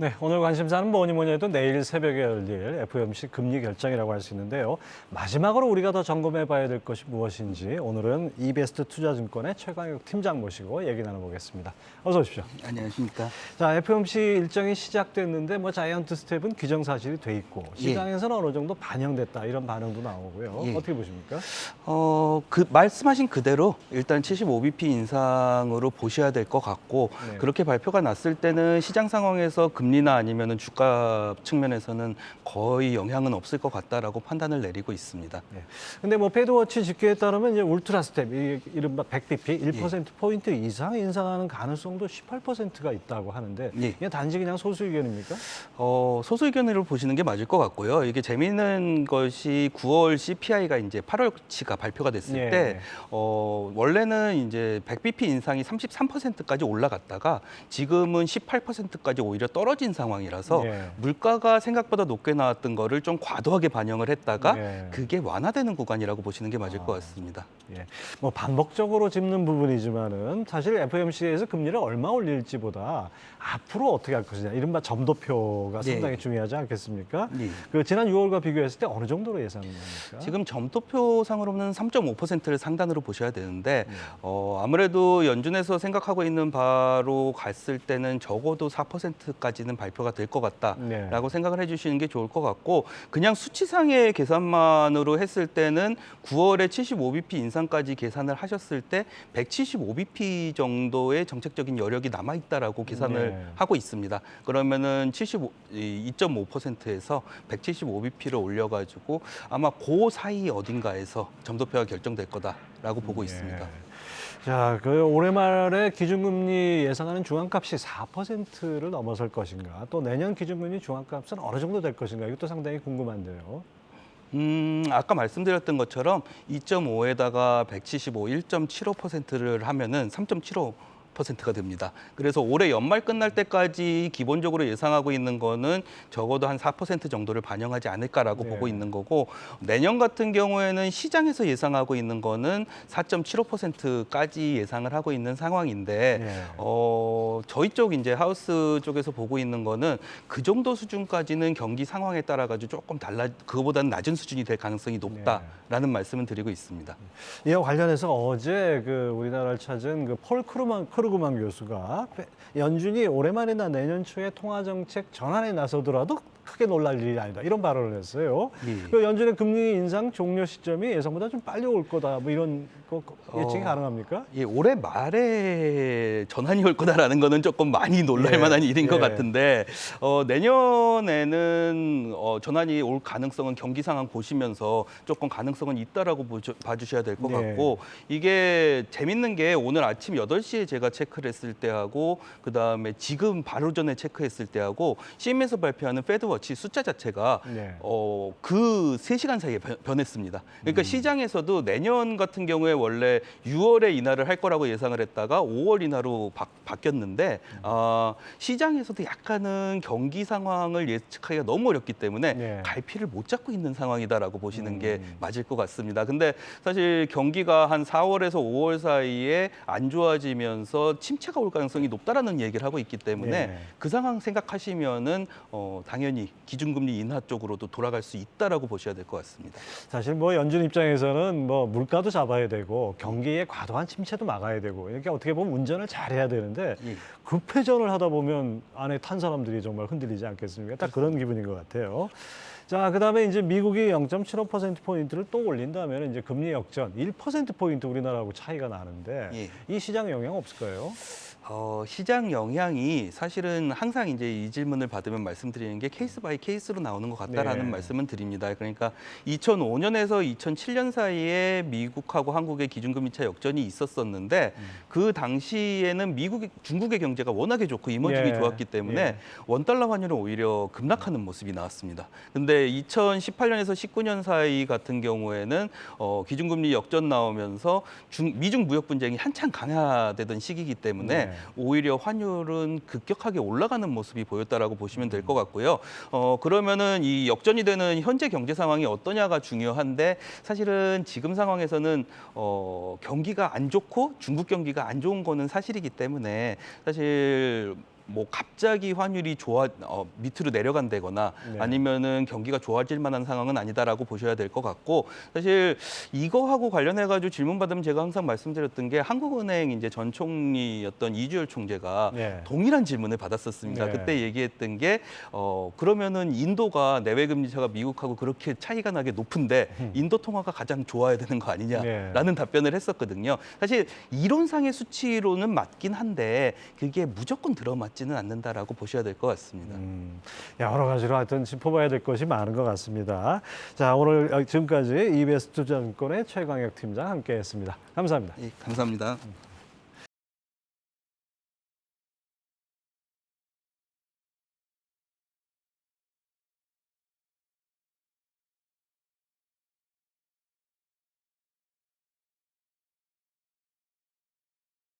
네, 오늘 관심사는 뭐니 뭐니 해도 내일 새벽에 열릴 FOMC 금리 결정이라고 할 수 있는데요. 마지막으로 우리가 더 점검해 봐야 될 것이 무엇인지 오늘은 이베스트 투자증권의 최광혁 팀장 모시고 얘기 나눠보겠습니다. 어서 오십시오. 안녕하십니까. 자, FOMC 일정이 시작됐는데 뭐 자이언트 스텝은 기정사실이 돼 있고 시장에서는 어느 정도 반영됐다 이런 반응도 나오고요. 어떻게 보십니까? 말씀하신 그대로 일단 75bp 인상으로 보셔야 될 것 같고 네. 그렇게 발표가 났을 때는 시장 상황에서 금리나 아니면은 주가 측면에서는 거의 영향은 없을 것 같다라고 판단을 내리고 있습니다. 네. 근데 뭐 패드워치 집계에 따르면 이제 울트라 스텝, 이른바 100bp 1%포인트 이상 인상하는 가능성도 18%가 있다고 하는데 이게 단지 그냥 소수 의견입니까? 소수 의견으로 보시는 게 맞을 것 같고요. 이게 재미있는 것이 9월 CPI가 이제 8월치가 발표가 됐을 때 원래는 이제 100bp 인상이 33%까지 올라갔다가 지금은 18%까지 오히려 떨어진 상황이라서 물가가 생각보다 높게 나왔던 거를 좀 과도하게 반영을 했다가 그게 완화되는 구간이라고 보시는 게 맞을 것 같습니다. 뭐 반복적으로 짚는 부분이지만은 사실 FOMC에서 금리를 얼마 올릴지보다 앞으로 어떻게 할 것이냐, 이른바 점도표가 상당히 중요하지 않겠습니까? 그 지난 6월과 비교했을 때 어느 정도로 예상합니까? 지금 점도표상으로는 3.5%를 상단으로 보셔야 되는데 아무래도 연준에서 생각하고 있는 바로 갔을 때는 적어도 4%까지는 발표가 될 것 같다라고 생각을 해주시는 게 좋을 것 같고 그냥 수치상의 계산만으로 했을 때는 9월에 75bp 인상까지 계산을 하셨을 때 175bp 정도의 정책적인 여력이 남아있다라고 계산을 하고 있습니다. 그러면은 2.5%에서 175bp를 올려가지고 아마 그 사이 어딘가에서 점도표가 결정될 거다라고 보고 있습니다. 자, 그 올해 말에 기준금리 예상하는 중앙값이 4%를 넘어설 것인가? 또 내년 기준금리 중앙값은 어느 정도 될 것인가? 이것도 상당히 궁금한데요. 아까 말씀드렸던 것처럼 2.5에다가 175, 1.75%를 하면은 3.75%가 됩니다. 그래서 올해 연말 끝날 때까지 기본적으로 예상하고 있는 거는 적어도 한 4% 정도를 반영하지 않을까라고 보고 있는 거고 내년 같은 경우에는 시장에서 예상하고 있는 거는 4.75%까지 예상을 하고 있는 상황인데 저희 쪽 이제 하우스 쪽에서 보고 있는 거는 그 정도 수준까지는 경기 상황에 따라 가지고 조금 그거보다는 낮은 수준이 될 가능성이 높다라는 말씀을 드리고 있습니다. 이와 관련해서 어제 그 우리나라를 찾은 그 폴 크루그만 교수가 연준이 올해말이나 내년 초에 통화정책 전환에 나서더라도 크게 놀랄 일이 아니다, 이런 발언을 했어요. 그 연준의 금리 인상 종료 시점이 예상보다 좀 빨리 올 거다, 뭐 이런 거 예측이 가능합니까? 올해 말에 전환이 올 거다라는 거는 조금 많이 놀랄 만한 일인 것 같은데 내년에는 전환이 올 가능성은 경기 상황 보시면서 조금 가능성은 있다라고 봐주셔야 될 것 같고 이게 재밌는 게 오늘 아침 8시에 제가 체크를 했을 때하고 그다음에 지금 바로 전에 체크했을 때하고 CM에서 발표하는 패드워치 숫자 자체가 그 3시간 사이에 변했습니다. 그러니까 시장에서도 내년 같은 경우에 원래 6월에 인하를 할 거라고 예상을 했다가 5월 인하로 바뀌었는데 시장에서도 약간은 경기 상황을 예측하기가 너무 어렵기 때문에 갈피를 못 잡고 있는 상황이다라고 보시는 게 맞을 것 같습니다. 근데 사실 경기가 한 4월에서 5월 사이에 안 좋아지면서 침체가 올 가능성이 높다라는 얘기를 하고 있기 때문에 그 상황 생각하시면은 당연히 기준금리 인하 쪽으로도 돌아갈 수 있다라고 보셔야 될 것 같습니다. 사실 뭐 연준 입장에서는 뭐 물가도 잡아야 되고 경기의 과도한 침체도 막아야 되고 이렇게 어떻게 보면 운전을 잘해야 되는데 급회전을 하다 보면 안에 탄 사람들이 정말 흔들리지 않겠습니까? 딱 그런 기분인 것 같아요. 자, 그다음에 이제 미국이 0.75%포인트를 또 올린다면 이제 금리 역전 1%포인트 우리나라하고 차이가 나는데 이 시장 영향 없을까요? 시장 영향이 사실은 항상 이제 이 질문을 받으면 말씀드리는 게 케이스 바이 케이스로 나오는 것 같다라는 말씀은 드립니다. 그러니까 2005년에서 2007년 사이에 미국하고 한국의 기준금리 차 역전이 있었었는데 그 당시에는 중국의 경제가 워낙에 좋고 이머징이 좋았기 때문에 원달러 환율은 오히려 급락하는 모습이 나왔습니다. 근데 2018년에서 19년 사이 같은 경우에는 기준금리 역전 나오면서 미중 무역 분쟁이 한창 강화되던 시기이기 때문에 오히려 환율은 급격하게 올라가는 모습이 보였다라고 보시면 될 것 같고요. 그러면은 이 역전이 되는 현재 경제 상황이 어떠냐가 중요한데 사실은 지금 상황에서는 경기가 안 좋고 중국 경기가 안 좋은 거는 사실이기 때문에 사실 뭐 갑자기 환율이 밑으로 내려간다거나 네. 아니면은 경기가 좋아질 만한 상황은 아니다라고 보셔야 될 것 같고 사실 이거하고 관련해 가지고 질문 받으면 제가 항상 말씀드렸던 게 한국은행 이제 전 총리였던 이주열 총재가 네. 동일한 질문을 받았었습니다. 네. 그때 얘기했던 게 그러면은 인도가 내외 금리차가 미국하고 그렇게 차이가 나게 높은데 인도 통화가 가장 좋아야 되는 거 아니냐라는 답변을 했었거든요. 사실 이론상의 수치로는 맞긴 한데 그게 무조건 들어맞지는 않는다라고 보셔야 될 것 같습니다. 여러 가지로 하여튼 짚어봐야 될 것이 많은 것 같습니다. 자, 오늘 지금까지 EBS 투자증권의 최광혁 팀장 함께했습니다. 감사합니다. 예, 감사합니다.